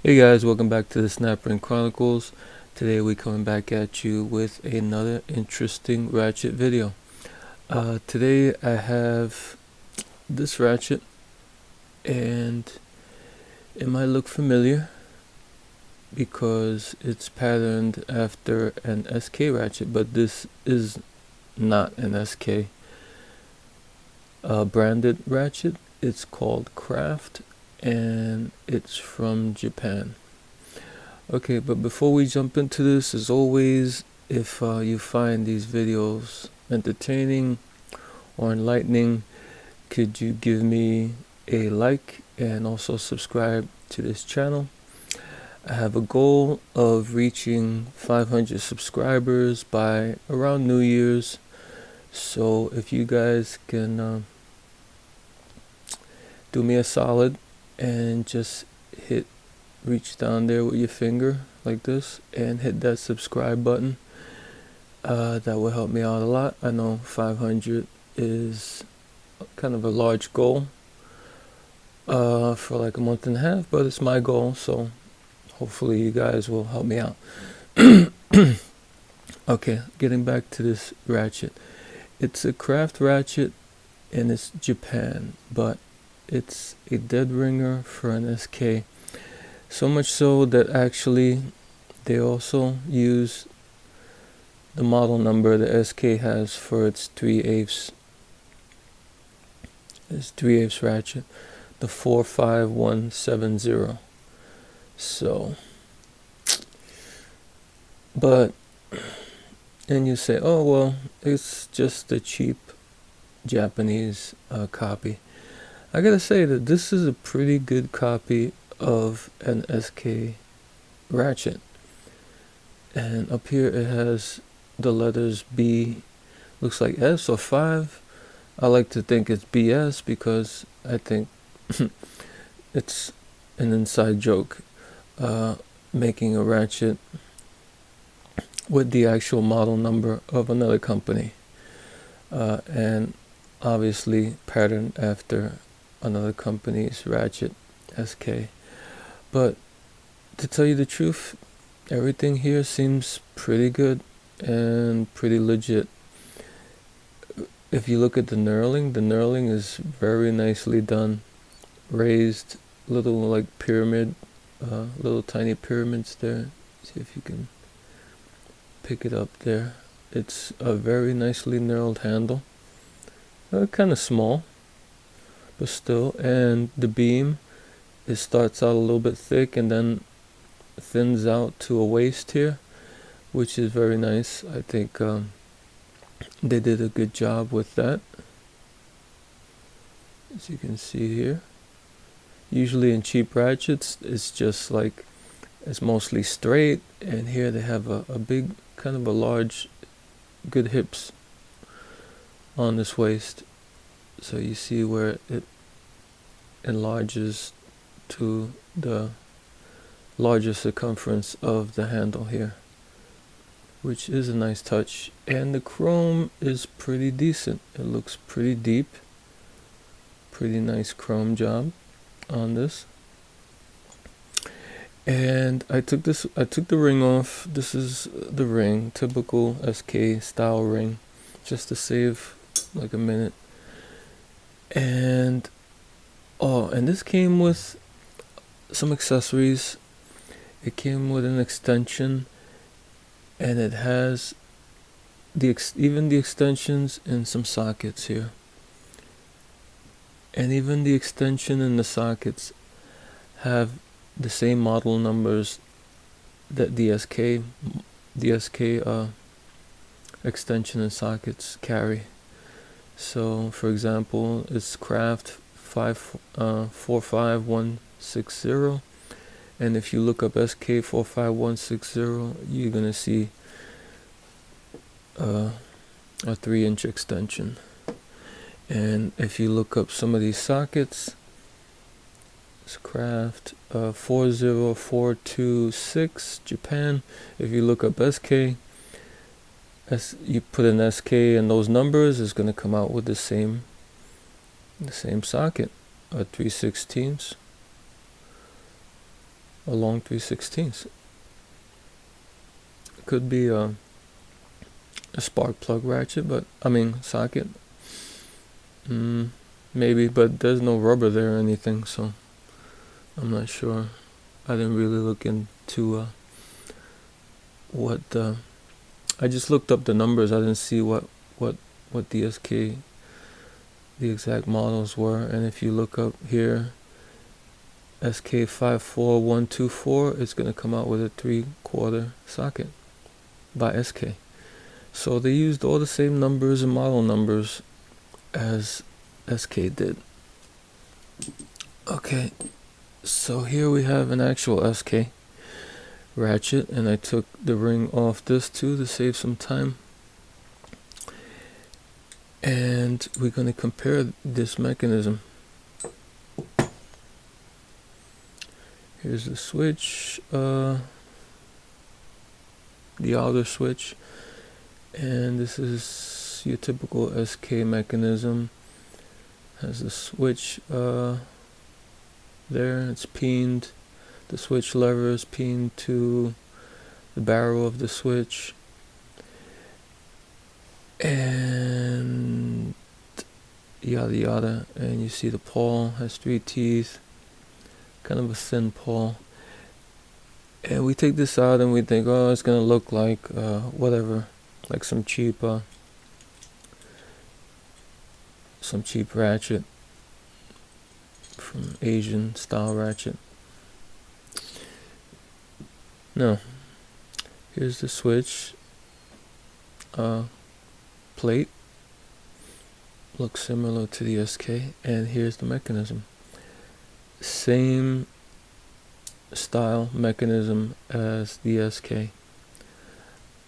Hey guys, welcome back to the Snapring Chronicles. Today we're coming back at you with another interesting Ratchet video. Today I have this Ratchet, and it might look familiar because it's patterned after an SK Ratchet, but this is not an SK branded Ratchet. It's called Craft, and it's from Japan. Okay, but before we jump into this, as always, if you find these videos entertaining or enlightening, could you give me a like and also subscribe to this channel? I have a goal of reaching 500 subscribers by around New Year's, so if you guys can do me a solid and just reach down there with your finger like this and hit that subscribe button, that will help me out a lot. I know 500 is kind of a large goal for like a month and a half, but it's my goal, so hopefully you guys will help me out. Okay, getting back to this Ratchet. It's a craft Ratchet and it's Japan, but it's a dead ringer for an SK. So much so that actually they also use the model number the SK has for its 3/8 Ratchet, the 45170. So, but, and you say, oh well, it's just a cheap Japanese copy. I gotta say that this is a pretty good copy of an SK Ratchet, and up here it has the letters B, looks like S or 5. I like to think it's BS because I think it's an inside joke, making a Ratchet with the actual model number of another company, and obviously patterned after another company's Ratchet SK. But to tell you the truth, everything here seems pretty good and pretty legit. If you look at the knurling is very nicely done. Raised little like pyramid, little tiny pyramids there. See if you can pick it up there. It's a very nicely knurled handle. Kind of small, but still. And the beam, it starts out a little bit thick and then thins out to a waist here, which is very nice. I think they did a good job with that, as you can see here. Usually in cheap Ratchets, it's just like, it's mostly straight, and here they have a big, kind of a large, good hips on this waist. So you see where it enlarges to the larger circumference of the handle here, which is a nice touch. And the chrome is pretty decent. It looks pretty deep. Pretty nice chrome job on this. And I took the ring off. This is the ring, typical SK style ring, just to save like a minute. And and this came with some accessories. It came with an extension, and it has even the extensions and some sockets here. And even the extension and the sockets have the same model numbers that the SK extension and sockets carry. So for example, it's Craft 45160, and if you look up SK 45160, you're gonna see a 3-inch extension. And if you look up some of these sockets, it's Craft 40426 Japan. If you look up SK, you put an SK and those numbers, is going to come out with the same socket, 3/16. a long 3/16. It could be a spark plug ratchet, but socket. Maybe, but there's no rubber there or anything, so I'm not sure. I didn't really look into what I just looked up the numbers. I didn't see what the SK, the exact models were. And if you look up here, SK54124, it's going to come out with a 3/4 socket by SK. So they used all the same numbers and model numbers as SK did. Okay, so here we have an actual SK ratchet, and I took the ring off this too to save some time. And we're going to compare this mechanism. Here's the switch, the outer switch, and this is your typical SK mechanism. Has the switch there, it's pinned. The switch lever is pinned to the barrel of the switch. And yada yada. And you see the pawl has 3 teeth, kind of a thin pawl. And we take this out and we think, oh, it's gonna look like whatever, like some cheap ratchet, from Asian style ratchet. No, here's the switch plate, looks similar to the SK, and here's the mechanism. Same style mechanism as the SK,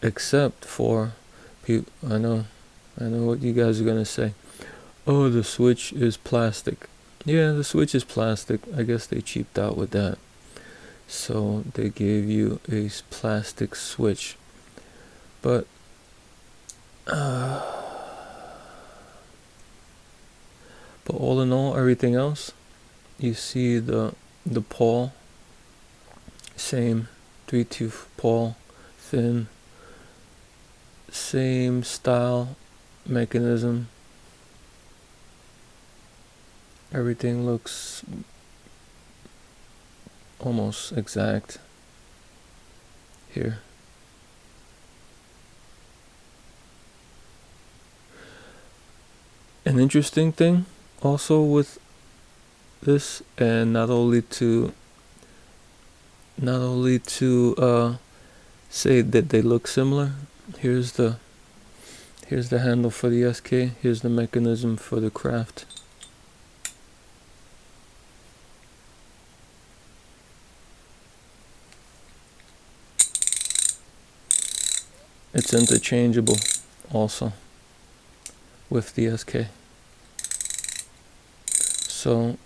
except for people. I know what you guys are gonna say. Oh, the switch is plastic. Yeah, the switch is plastic. I guess they cheaped out with that. So they gave you a plastic switch. But all in all, everything else, you see the pawl, same 3/2 pawl, thin, same style mechanism. Everything looks almost exact here. An interesting thing also with this, and not only to say that they look similar, here's the handle for the SK, here's the mechanism for the Craft. It's interchangeable also with the SK. So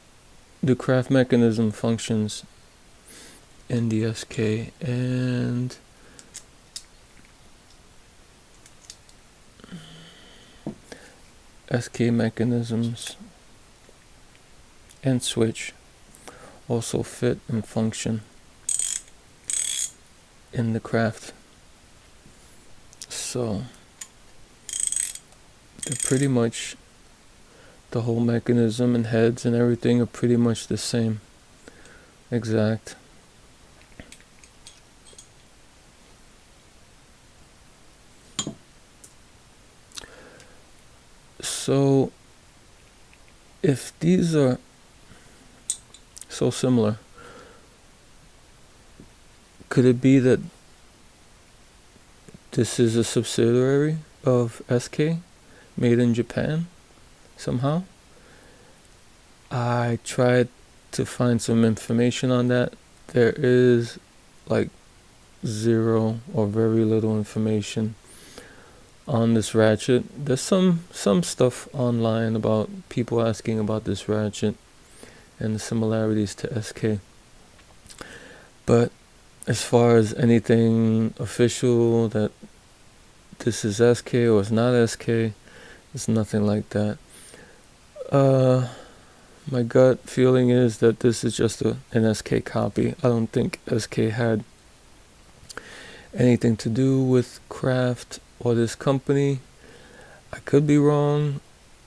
the Craft mechanism functions in the SK, and SK mechanisms and switch also fit and function in the Craft. So they're pretty much, the whole mechanism and heads and everything are pretty much the same, exact. So if these are so similar, could it be that this is a subsidiary of SK, made in Japan somehow? I tried to find some information on that. There is like zero or very little information on this ratchet. There's some stuff online about people asking about this ratchet and the similarities to SK, but as far as anything official that this is SK or it's not SK, it's nothing like that. My gut feeling is that this is just an SK copy. I don't think SK had anything to do with craft or this company. I could be wrong.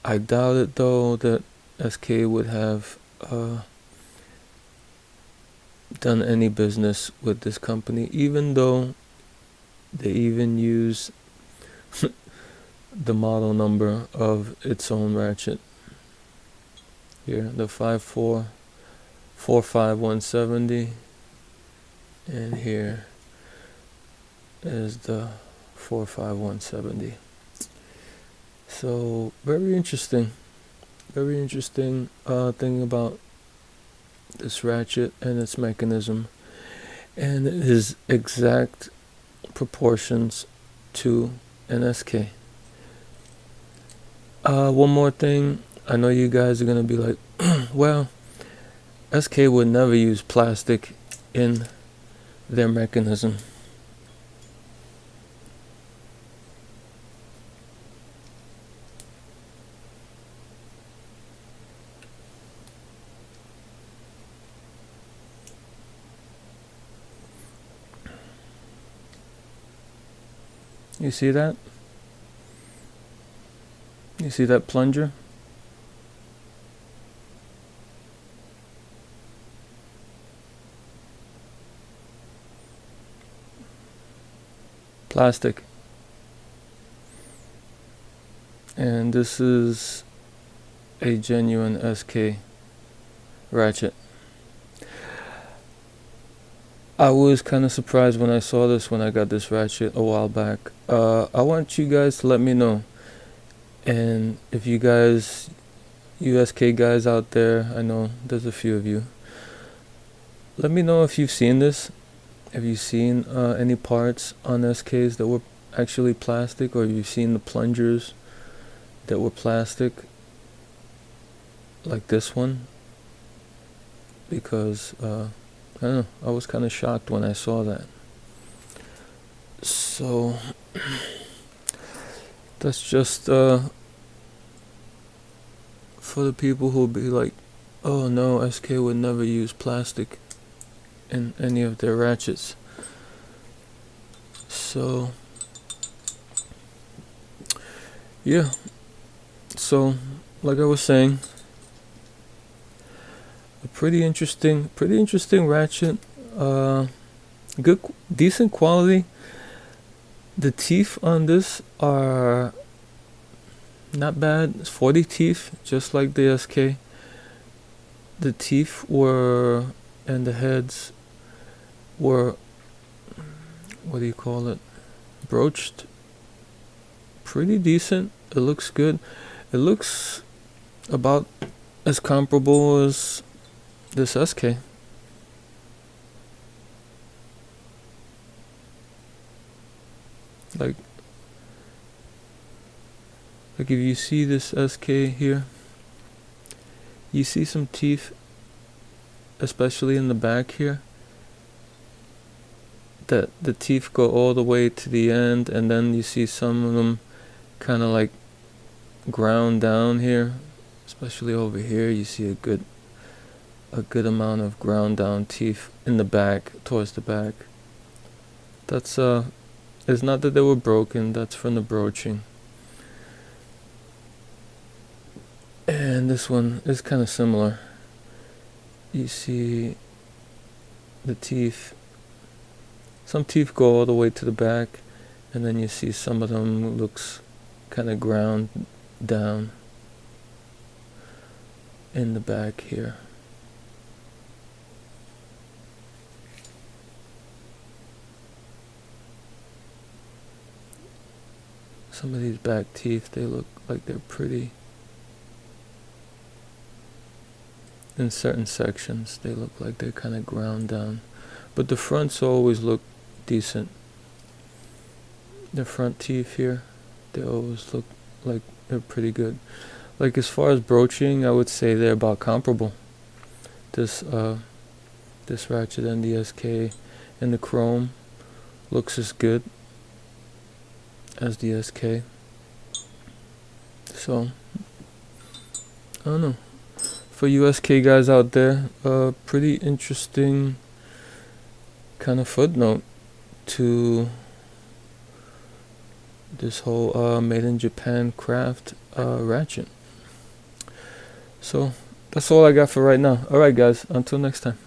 I doubt it though that SK would have done any business with this company, even though they even use the model number of its own Ratchet. Here, the 45170, and here is the 45170. So very interesting thing about this Ratchet and its mechanism and his exact proportions to an SK. One more thing, I know you guys are gonna be like, well, SK would never use plastic in their mechanism. You see that? You see that plunger? Plastic. And this is a genuine SK Ratchet. I was kind of surprised when I saw this when I got this Ratchet a while back. I want you guys to let me know. And if you guys, you SK guys out there, I know there's a few of you, let me know if you've seen this. Have you seen any parts on SKs that were actually plastic, or have you seen the plungers that were plastic like this one? Because I don't know, I was kind of shocked when I saw that. So that's just for the people who'll be like, oh no, SK would never use plastic in any of their Ratchets. So yeah, so like I was saying, a pretty interesting Ratchet. Good, decent quality. The teeth on this are not bad. It's 40 teeth, just like the SK. The teeth were, and the heads were, what do you call it, broached. Pretty decent. It looks good. It looks about as comparable as this SK. Like if you see this SK here, you see some teeth, especially in the back here, that the teeth go all the way to the end, and then you see some of them kind of like ground down here, especially over here. You see a good amount of ground down teeth in the back, towards the back. That's it's not that they were broken, that's from the broaching. And this one is kind of similar. You see the teeth, some teeth go all the way to the back, and then you see some of them looks kind of ground down in the back here. Some of these back teeth, they look like they're pretty. In certain sections, they look like they're kind of ground down. But the fronts always look decent. The front teeth here, they always look like they're pretty good. Like as far as broaching, I would say they're about comparable. This Ratchet and the SK and the chrome looks as good as the SK. So I don't know. for USK guys out there, a pretty interesting kind of footnote to this whole made in Japan craft Ratchet. So that's all I got for right now. Alright guys, until next time.